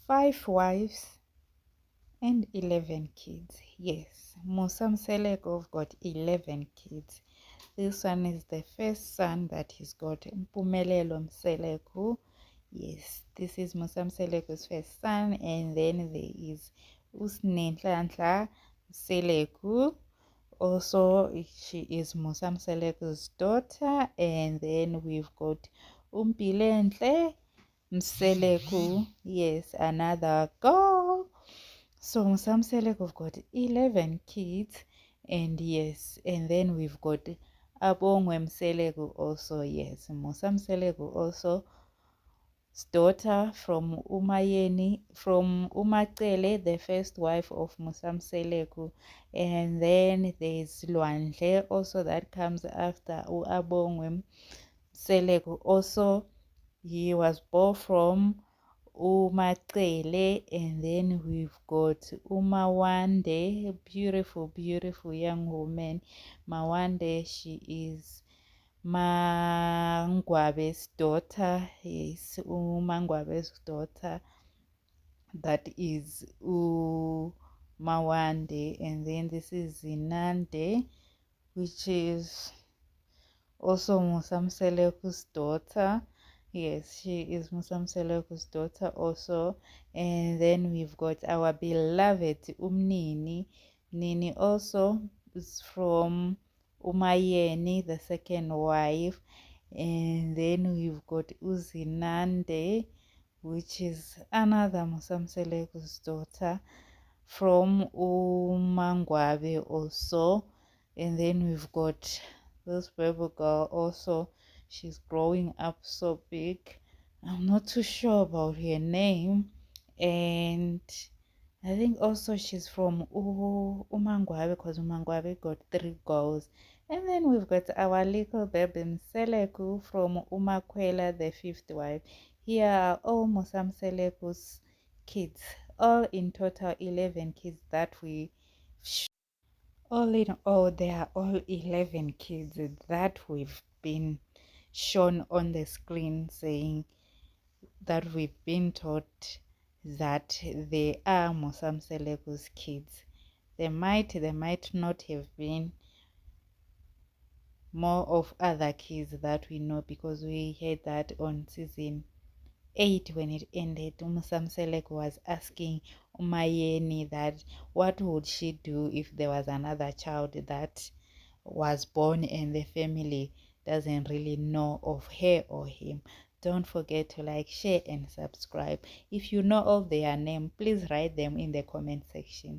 5 wives and 11 kids. Yes, Musa Mseleko got 11 kids. This one is the first son that he's got, Mpumelelo Mseleko. Yes, this is Musa Mseleko's first son, and then there is Usnenhlanhla Mseleko. Also, she is Musa Mseleko's daughter, and then we've got Umpilenhle Mseleko. Yes, another girl. So Musa Mseleko got 11 kids, and yes, and then we've got Abongwe Mseleko also. Yes, Musa Mseleko also daughter from Umacele, the first wife of Musa Mseleko, and then there's Lwandle also that comes after Abongwe Mseleko. Also, he was born from Umacele, and then we've got Umawande, beautiful young woman. Mawande, she is Mangwabe's daughter. Yes, Mangwabe's daughter, that is Mawande. And then this is Zinande, which is also Musa Mseleko's daughter. Yes, she is Musa Mseleko's daughter also. And then we've got our beloved Umnini. Nini also is from Umayeni, the second wife. And then we've got Uzinande, which is another Musa Mseleko's daughter from Umangwabe also. And then we've got this baby girl also. She's growing up so big. I'm not too sure about her name. And I think also she's from Umangwabe, because Umangwabe got 3 girls. And then we've got our little baby Mseleko from Umakwela, the 5th wife. Here are all Musa Mseleko's kids. All in total 11 kids that we all in all, there are all 11 kids that we've been shown on the screen, saying that we've been taught that they are Musa Mseleko's kids. There might not have been more of other kids that we know, because we heard that on season 8 when it ended. Musa Mseleko was asking Umayeni that what would she do if there was another child that was born and the family doesn't really know of her or him. Don't forget to like, share and subscribe. If you know of their name, please write them in the comment section.